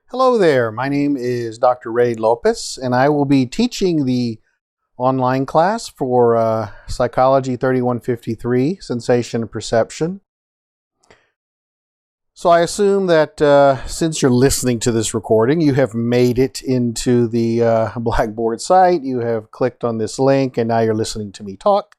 Hello there, my name is Dr. Ray Lopez, and I will be teaching the online class for Psychology 3153, Sensation and Perception. So I assume that since you're listening to this recording, you have made it into the Blackboard site, you have clicked on this link, and now you're listening to me talk.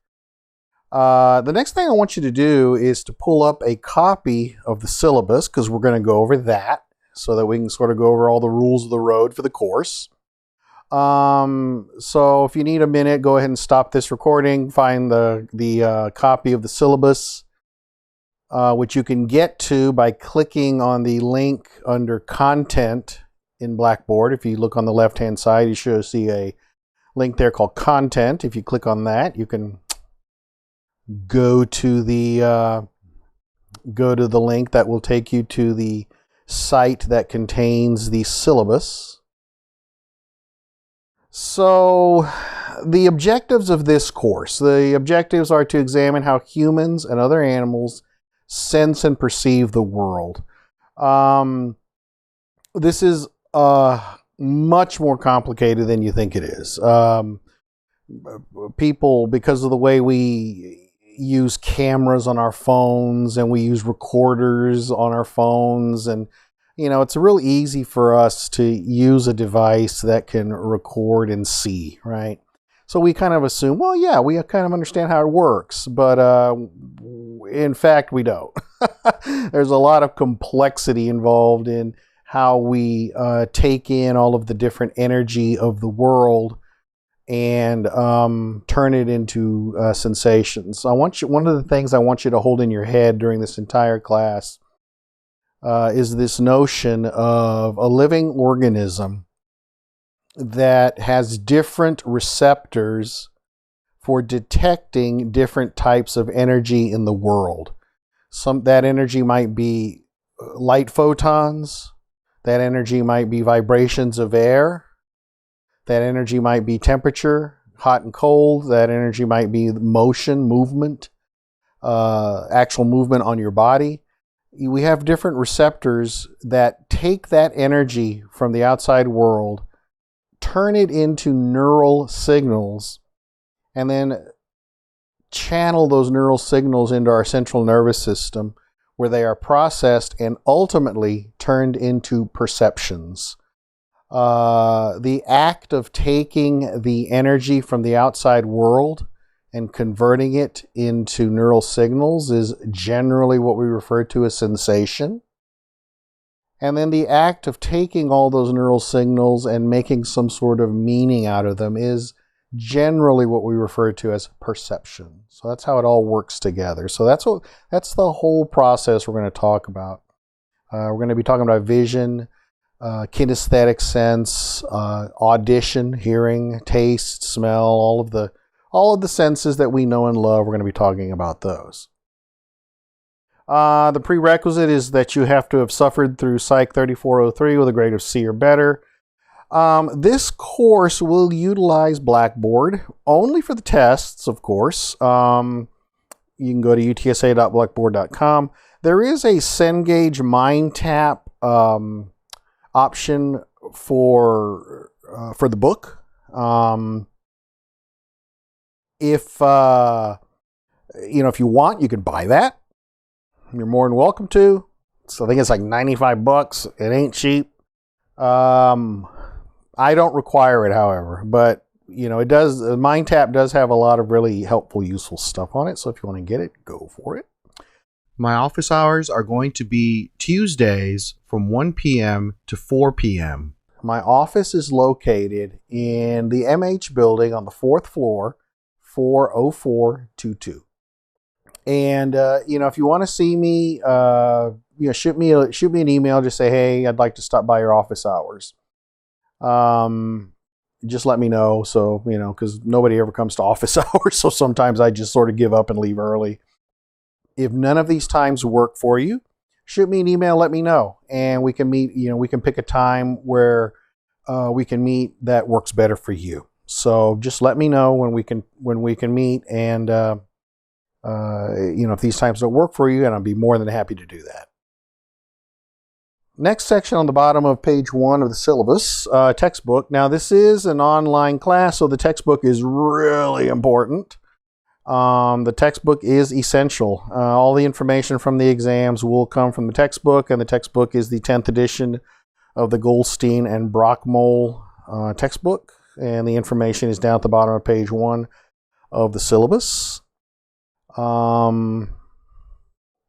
The next thing I want you to do is to pull up a copy of the syllabus, because we're going to go over that, so that we can sort of go over all the rules of the road for the course. So if you need a minute, go ahead and stop this recording, find the copy of the syllabus, which you can get to by clicking on the link under Content in Blackboard. If you look on the left-hand side, you should see a link there called Content. If you click on that, you can go to the link that will take you to the site that contains the syllabus. So the objectives of this course, the objectives are to examine how humans and other animals sense and perceive the world. This is much more complicated than you think it is. People, because of the way we use cameras on our phones and we use recorders on our phones, and it's real easy for us to use a device that can record and see, right? So we kind of assume, well, yeah, we kind of understand how it works, but in fact we don't. There's a lot of complexity involved in how we take in all of the different energy of the world and turn it into sensations. One of the things I want you to hold in your head during this entire class is this notion of a living organism that has different receptors for detecting different types of energy in the world. That energy might be light photons, that energy might be vibrations of air, that energy might be temperature, hot and cold. That energy might be motion, movement, actual movement on your body. We have different receptors that take that energy from the outside world, turn it into neural signals, and then channel those neural signals into our central nervous system, where they are processed and ultimately turned into perceptions. The act of taking the energy from the outside world and converting it into neural signals is generally what we refer to as sensation. And then the act of taking all those neural signals and making some sort of meaning out of them is generally what we refer to as perception. So that's how it all works together. So that's the whole process we're going to talk about. We're going to be talking about vision, kinesthetic sense, audition, hearing, taste, smell, all of the senses that we know and love. We're going to be talking about those. The prerequisite is that you have to have suffered through Psych 3403 with a grade of C or better. This course will utilize Blackboard only for the tests, of course. You can go to utsa.blackboard.com. There is a Cengage Mind Tap option for the book. If you want, you can buy that. You're more than welcome to. So I think it's like $95. It ain't cheap. I don't require it, however, but it does. Mind Tap does have a lot of really helpful, useful stuff on it. So if you want to get it, go for it. My office hours are going to be Tuesdays from 1 p.m. to 4 p.m. My office is located in the MH building on the 4th floor, 40422. And, if you want to see me, shoot me an email. Just say, hey, I'd like to stop by your office hours. Just let me know. So, because nobody ever comes to office hours. So sometimes I just sort of give up and leave early. If none of these times work for you, shoot me an email, let me know. And we can meet, we can pick a time where we can meet that works better for you. So just let me know when we can meet, and if these times don't work for you, and I'll be more than happy to do that. Next section on the bottom of page 1 of the syllabus, textbook. Now, this is an online class, so the textbook is really important. The textbook is essential. All the information from the exams will come from the textbook, and the textbook is the 10th edition of the Goldstein and Brockmole textbook, and the information is down at the bottom of page 1 of the syllabus.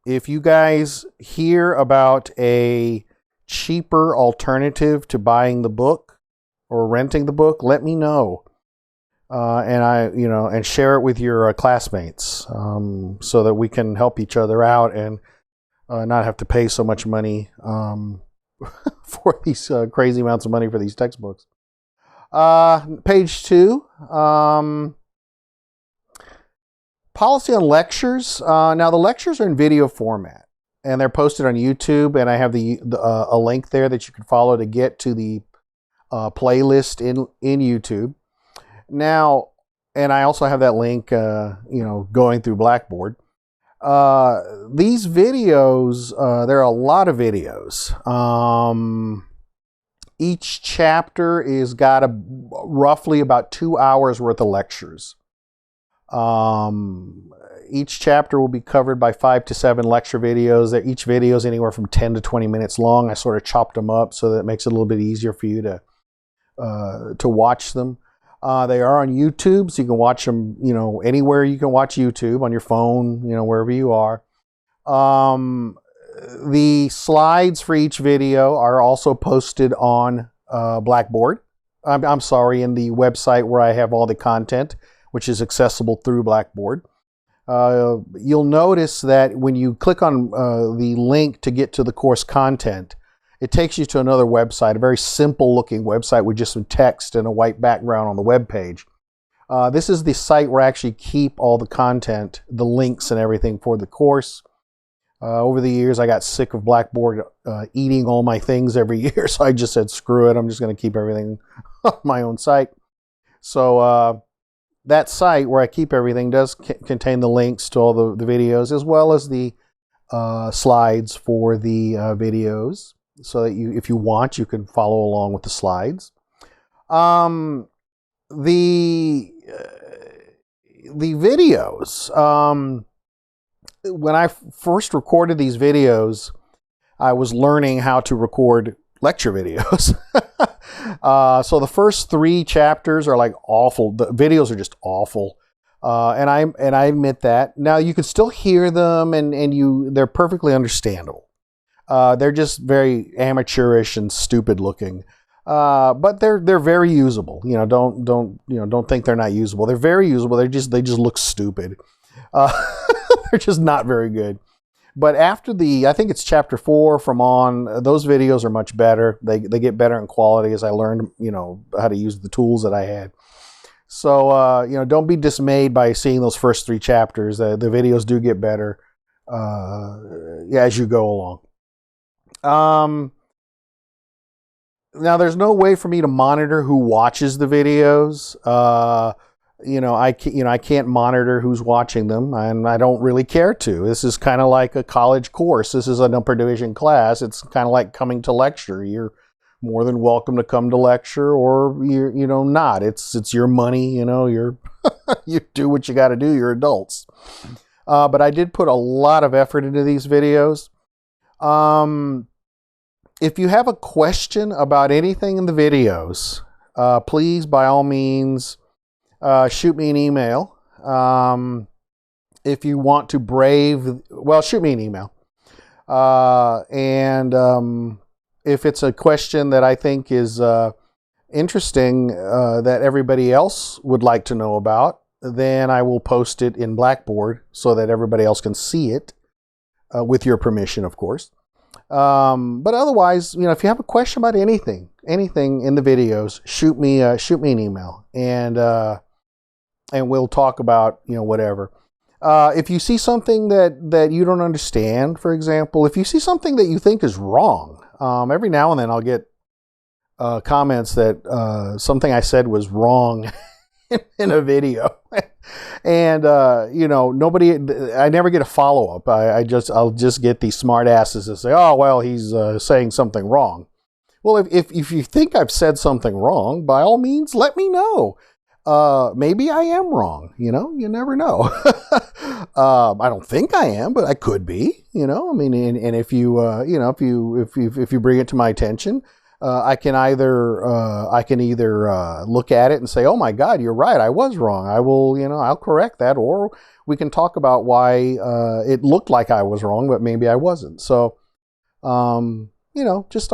If you guys hear about a cheaper alternative to buying the book or renting the book, let me know. And share it with your classmates, so that we can help each other out and not have to pay so much money for these crazy amounts of money for these textbooks. Page 2, policy on lectures. Now the lectures are in video format, and they're posted on YouTube, and I have a link there that you can follow to get to the playlist in YouTube. Now, and I also have that link, going through Blackboard. These videos, there are a lot of videos. Each chapter is got roughly about 2 hours worth of lectures. Each chapter will be covered by 5 to 7 lecture videos. Each video is anywhere from 10 to 20 minutes long. I sort of chopped them up so that it makes it a little bit easier for you to watch them. They are on YouTube, so you can watch them, anywhere you can watch YouTube, on your phone, wherever you are. The slides for each video are also posted on Blackboard. I'm sorry, in the website where I have all the content, which is accessible through Blackboard. You'll notice that when you click on the link to get to the course content, it takes you to another website, a very simple looking website with just some text and a white background on the web page. This is the site where I actually keep all the content, the links and everything for the course. Over the years, I got sick of Blackboard eating all my things every year, so I just said, screw it, I'm just going to keep everything on my own site. So that site where I keep everything does contain the links to all the videos, as well as the slides for the videos, so that if you want, you can follow along with the slides. The videos. When I first recorded these videos, I was learning how to record lecture videos. So the first 3 chapters are like awful. The videos are just awful. And I admit that. Now you can still hear them, and they're perfectly understandable. They're just very amateurish and stupid looking. But they're very usable. Don't think they're not usable. They're very usable. They just look stupid. They're just not very good. But after I think it's chapter 4 from on, those videos are much better. They get better in quality as I learned, how to use the tools that I had. So, don't be dismayed by seeing those first 3 chapters. The videos do get better as you go along. Now there's no way for me to monitor who watches the videos. I can't monitor who's watching them, and I don't really care to. This is kind of like a college course. This is an upper division class. It's kind of like coming to lecture. You're more than welcome to come to lecture, or you're, not. It's your money. You do what you got to do. You're adults. But I did put a lot of effort into these videos. If you have a question about anything in the videos, please, by all means, shoot me an email. If you want to shoot me an email. And if it's a question that I think is interesting, that everybody else would like to know about, then I will post it in Blackboard so that everybody else can see it, with your permission, of course. But otherwise, if you have a question about anything in the videos, shoot me an email, and we'll talk about, whatever. If you see something that you don't understand, for example, if you see something that you think is wrong, every now and then I'll get comments that something I said was wrong in a video. And, I never get a follow-up. I'll just get these smart asses that say, oh, well, he's saying something wrong. Well, if you think I've said something wrong, by all means, let me know. Maybe I am wrong. You never know. I don't think I am, but I could be. And if you, if you bring it to my attention, I can either look at it and say, oh my God, you're right, I was wrong. I will, I'll correct that, or we can talk about why it looked like I was wrong, but maybe I wasn't. So, I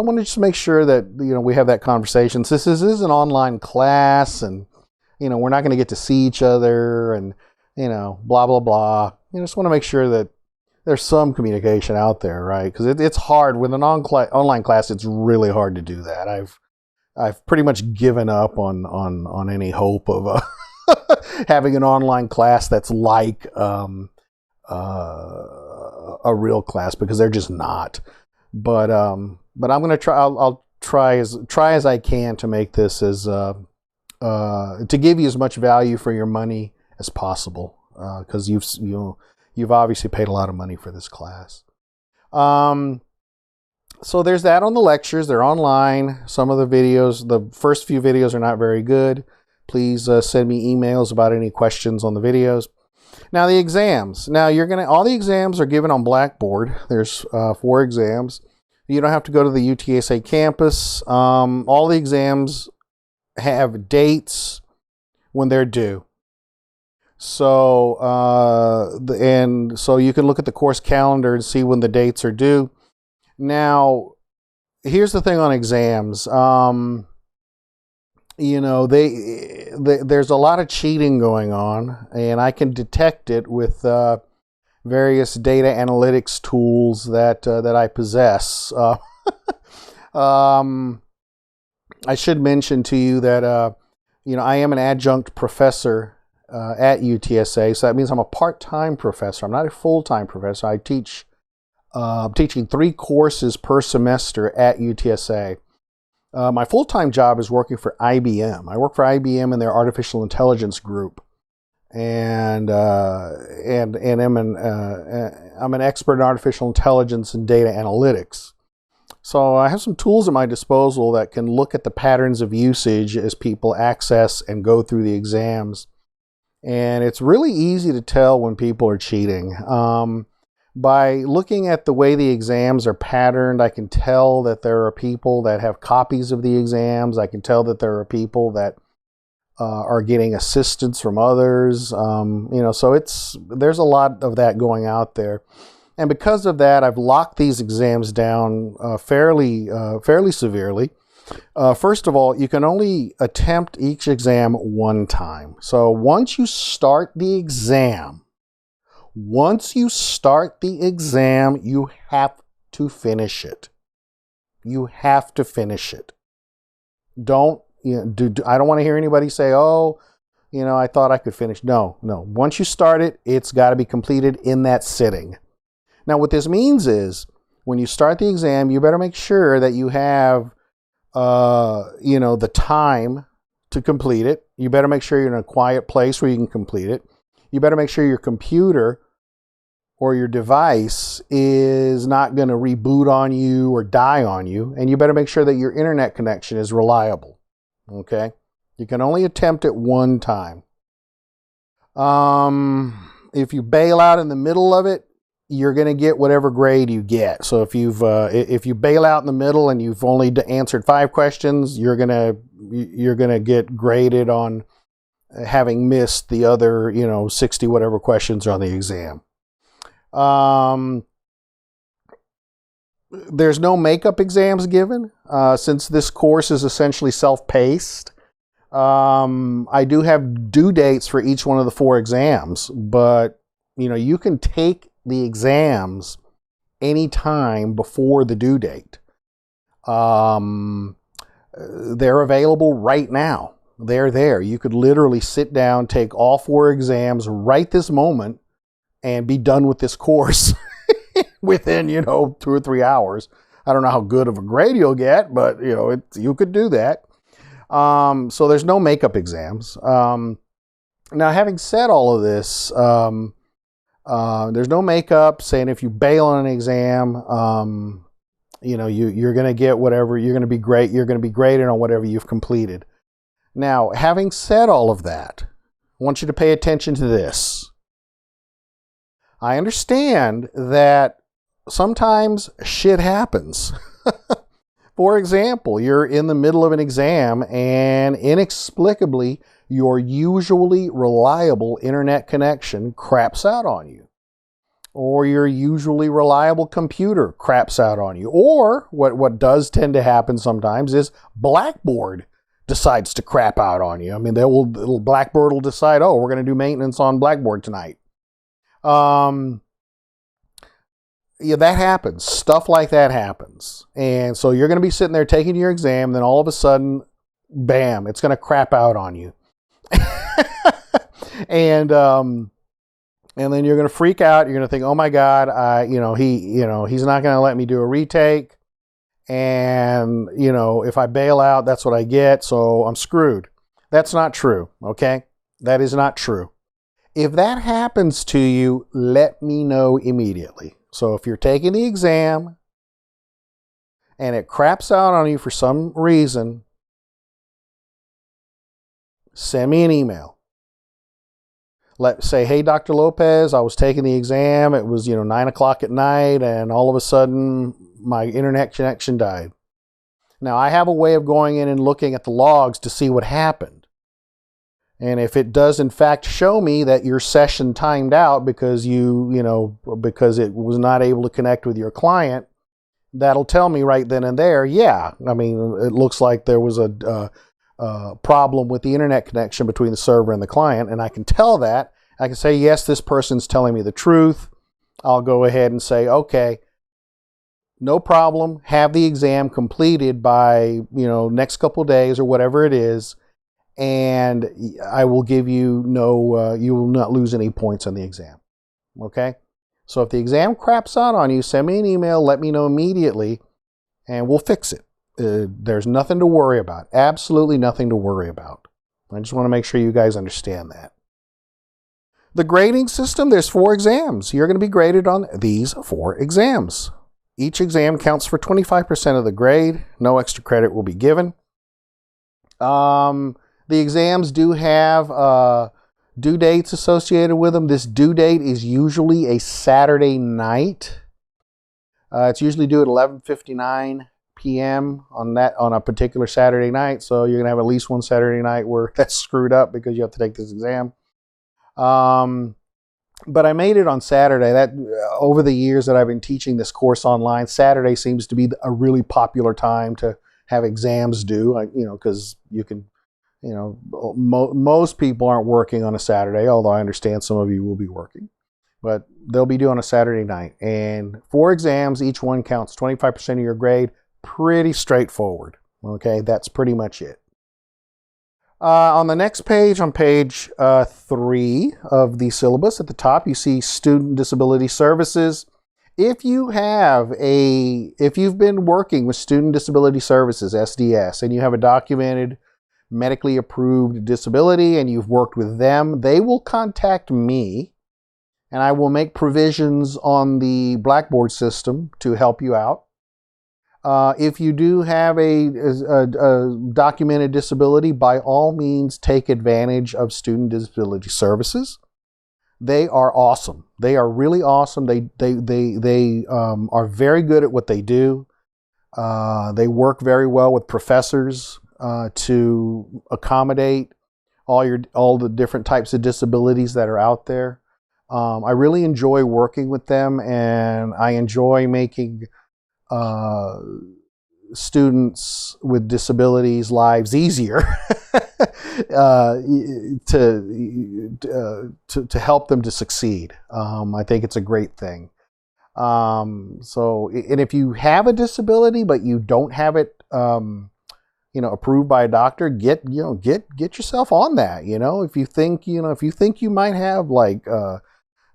wanted to make sure that, we have that conversation. Since this is an online class and, we're not going to get to see each other and, blah, blah, blah. Just want to make sure that there's some communication out there, right? Because it's hard with an online class. It's really hard to do that. I've pretty much given up on any hope of having an online class that's like a real class, because they're just not. But I'm gonna try. I'll try as I can to make this as to give you as much value for your money as possible, because you've obviously paid a lot of money for this class. So there's that on the lectures. They're online. Some of the videos, the first few videos, are not very good. Please send me emails about any questions on the videos. Now the exams. Now all the exams are given on Blackboard. There's 4 exams. You don't have to go to the UTSA campus. All the exams have dates when they're due. So, so you can look at the course calendar and see when the dates are due. Now, here's the thing on exams. There's a lot of cheating going on, and I can detect it with various data analytics tools that I possess. I should mention to you that I am an adjunct professor at UTSA, so that means I'm a part-time professor. I'm not a full-time professor. I teach. I'm teaching 3 courses per semester at UTSA. My full-time job is working for IBM. I work for IBM in their artificial intelligence group, and I'm an expert in artificial intelligence and data analytics. So I have some tools at my disposal that can look at the patterns of usage as people access and go through the exams. And it's really easy to tell when people are cheating. By looking at the way the exams are patterned, I can tell that there are people that have copies of the exams. I can tell that there are people that are getting assistance from others. So there's a lot of that going out there. And because of that, I've locked these exams down fairly severely. First of all, you can only attempt each exam one time. So once you start the exam, you have to finish it. You have to finish it. I don't want to hear anybody say, oh, I thought I could finish. No. Once you start it, it's got to be completed in that sitting. Now, what this means is when you start the exam, you better make sure that you have, the time to complete it. You better make sure you're in a quiet place where you can complete it. You better make sure your computer or your device is not going to reboot on you or die on you. And you better make sure that your internet connection is reliable. Okay? You can only attempt it one time. If you bail out in the middle of it, you're going to get whatever grade you get. So if you bail out in the middle and you've only answered 5 questions, you're going to get graded on having missed the other, 60 whatever questions on the exam. There's no makeup exams given, since this course is essentially self-paced. I do have due dates for each one of the 4 exams, but you can take the exams anytime before the due date. They're available right now. They're there. You could literally sit down, take all 4 exams right this moment, and be done with this course within, 2 or 3 hours. I don't know how good of a grade you'll get, but, you could do that. So there's no makeup exams. Now, having said all of this, there's no makeup saying if you bail on an exam, you're going to get whatever, you're going to be great, you're going to be graded on whatever you've completed. Now, having said all of that, I want you to pay attention to this. I understand that sometimes shit happens. For example, you're in the middle of an exam and inexplicably your usually reliable internet connection craps out on you. Or your usually reliable computer craps out on you. Or what does tend to happen sometimes is Blackboard decides to crap out on you. I mean, Blackboard will decide, oh, we're going to do maintenance on Blackboard tonight. Yeah, that happens. Stuff like that happens. And so you're going to be sitting there taking your exam, then all of a sudden, bam, it's going to crap out on you. And then you're going to freak out. You're going to think, oh my God, he's not going to let me do a retake. And, if I bail out, that's what I get. So I'm screwed. That's not true. Okay. That is not true. If that happens to you, let me know immediately. So if you're taking the exam and it craps out on you for some reason, send me an email. Say, hey, Dr. Lopez, I was taking the exam. It was, 9 o'clock at night, and all of a sudden my internet connection died. Now, I have a way of going in and looking at the logs to see what happened. And if it does, in fact, show me that your session timed out because because it was not able to connect with your client, that'll tell me right then and there, yeah, I mean, it looks like there was a problem with the internet connection between the server and the client, and I can tell that. I can say, yes, this person's telling me the truth. I'll go ahead and say, okay, no problem. Have the exam completed by, next couple days or whatever it is. And I will give you you will not lose any points on the exam. Okay? So if the exam craps out on you, send me an email, let me know immediately, and we'll fix it. There's nothing to worry about. Absolutely nothing to worry about. I just want to make sure you guys understand that. The grading system, there's 4 exams. You're going to be graded on these 4 exams. Each exam counts for 25% of the grade. No extra credit will be given. The exams do have due dates associated with them. This due date is usually a Saturday night. It's usually due at 11:59 p.m. on a particular Saturday night. So you're going to have at least one Saturday night where that's screwed up because you have to take this exam. But I made it on Saturday. That over the years that I've been teaching this course online, Saturday seems to be a really popular time to have exams due. Because you can. Most people aren't working on a Saturday, although I understand some of you will be working. But they'll be due on a Saturday night. And 4 exams, each one counts 25% of your grade. Pretty straightforward. Okay, that's pretty much it. On the next page, on page 3 of the syllabus, at the top, you see Student Disability Services. If you've been working with Student Disability Services, SDS, and you have a documented medically approved disability and you've worked with them, they will contact me and I will make provisions on the Blackboard system to help you out. If you do have a documented disability, by all means take advantage of Student Disability Services. They are awesome. They are really awesome. They are very good at what they do. They work very well with professors to accommodate all the different types of disabilities that are out there. I really enjoy working with them, and I enjoy making students with disabilities' lives easier to help them to succeed. I think it's a great thing. And if you have a disability but you don't have it approved by a doctor, get yourself on that. If you think you might have like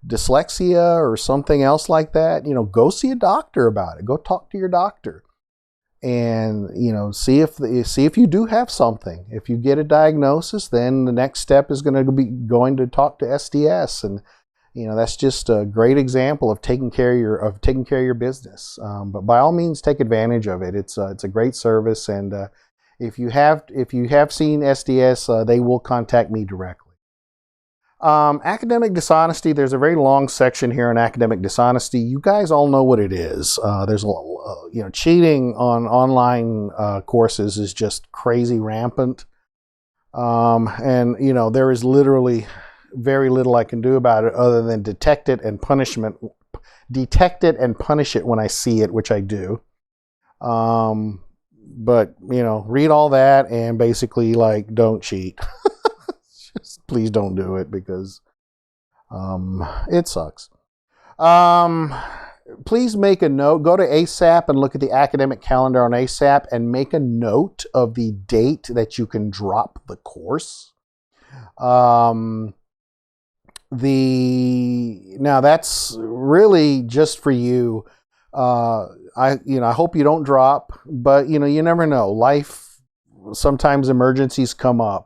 dyslexia or something else like that, go see a doctor about it. Go talk to your doctor. and see if you do have something. If you get a diagnosis, then the next step is going to be going to talk to SDS, and that's just a great example of taking care of your business. But by all means, take advantage of it. It's a great service, and if you have seen SDS, they will contact me directly. Academic dishonesty. There's a very long section here on academic dishonesty. You guys all know what it is. There's cheating on online courses is just crazy rampant, and there is literally very little I can do about it other than detect it and punish it when I see it, which I do. But read all that and basically don't cheat. Just please don't do it, because it sucks. Please make a note. Go to ASAP and look at the academic calendar on ASAP and make a note of the date that you can drop the course. Now that's really just for you. I hope you don't drop, but you never know. Life, sometimes emergencies come up.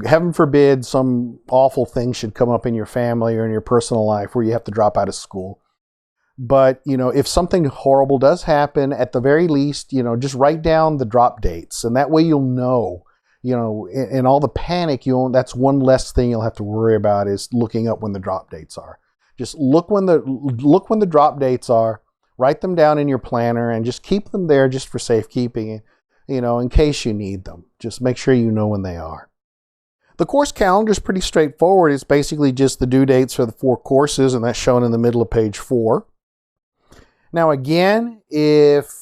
Heaven forbid some awful thing should come up in your family or in your personal life where you have to drop out of school. But, if something horrible does happen, at the very least, just write down the drop dates. And that way you'll know, in all the panic, that's one less thing you'll have to worry about, is looking up when the drop dates are. Just look when the drop dates are, write them down in your planner, and just keep them there just for safekeeping, in case you need them. Just make sure you know when they are. The course calendar is pretty straightforward. It's basically just the due dates for the 4 courses, and that's shown in the middle of page 4. Now, again, if,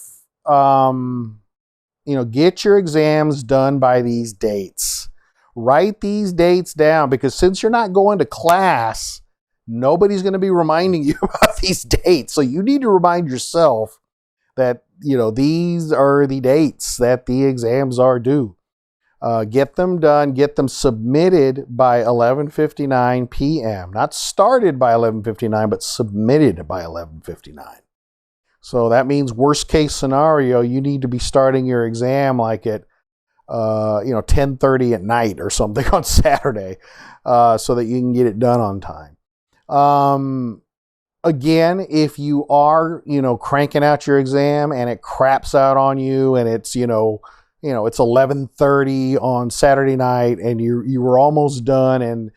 get your exams done by these dates. Write these dates down, because since you're not going to class, nobody's going to be reminding you about these dates. So you need to remind yourself that, these are the dates that the exams are due. Get them done, get them submitted by 11:59 p.m. Not started by 11:59, but submitted by 11:59. So that means worst case scenario, you need to be starting your exam at 10:30 at night or something on Saturday, so that you can get it done on time. Again, if you are, cranking out your exam and it craps out on you, and it's, it's 11:30 on Saturday night, and you were almost done,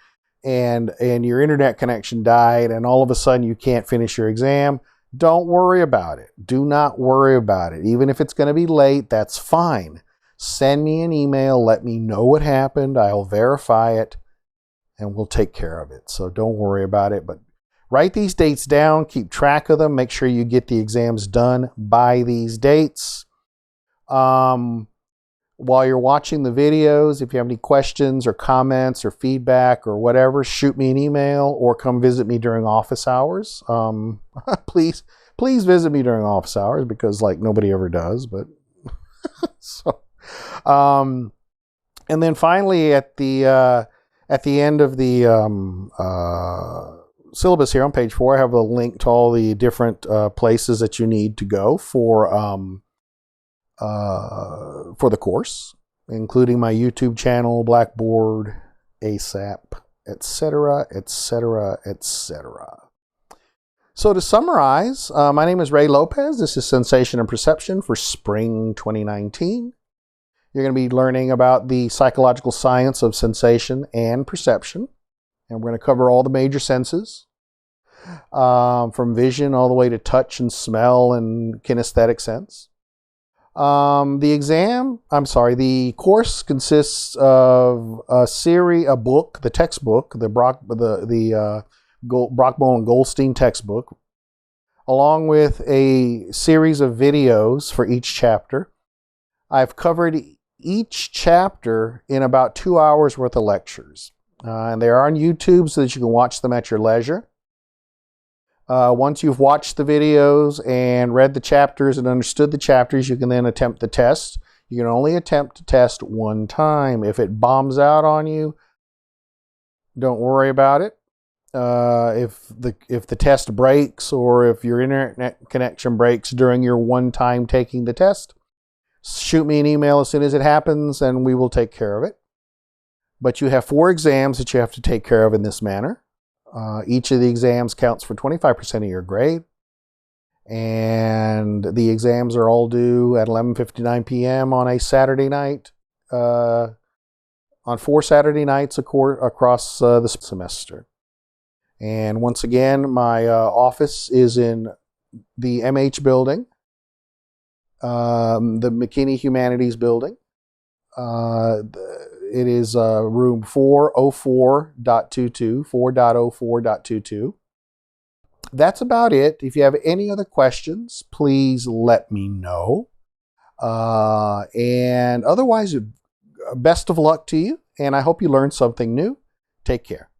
and your internet connection died, and all of a sudden you can't finish your exam, don't worry about it. Do not worry about it. Even if it's going to be late, that's fine. Send me an email. Let me know what happened. I'll verify it, and we'll take care of it. So don't worry about it. But write these dates down. Keep track of them. Make sure you get the exams done by these dates. While you're watching the videos, if you have any questions or comments or feedback or whatever, shoot me an email or come visit me during office hours. Please visit me during office hours, because nobody ever does. But so, and then finally at the end of the syllabus here on page 4, I have a link to all the different places that you need to go for the course, including my YouTube channel, Blackboard, ASAP, etc., etc., etc. So to summarize, my name is Ray Lopez. This is Sensation and Perception for Spring 2019. You're going to be learning about the psychological science of sensation and perception, and we're going to cover all the major senses, from vision all the way to touch and smell and kinesthetic sense. The course consists of a book, the textbook, the Brockbone and Goldstein textbook, along with a series of videos for each chapter. I've covered each chapter in about 2 hours worth of lectures, and they are on YouTube so that you can watch them at your leisure. Once you've watched the videos and read the chapters and understood the chapters, you can then attempt the test. You can only attempt to test one time. If it bombs out on you, don't worry about it. if the test breaks or if your internet connection breaks during your one time taking the test, shoot me an email as soon as it happens and we will take care of it. But you have 4 exams that you have to take care of in this manner. Each of the exams counts for 25% of your grade. And the exams are all due at 11:59 p.m. on a Saturday night, on 4 Saturday nights across the semester. And once again, my office is in the MH building, the McKinney Humanities building. It is room 404.22, 4.04.22. That's about it. If you have any other questions, please let me know. And otherwise, best of luck to you, and I hope you learned something new. Take care.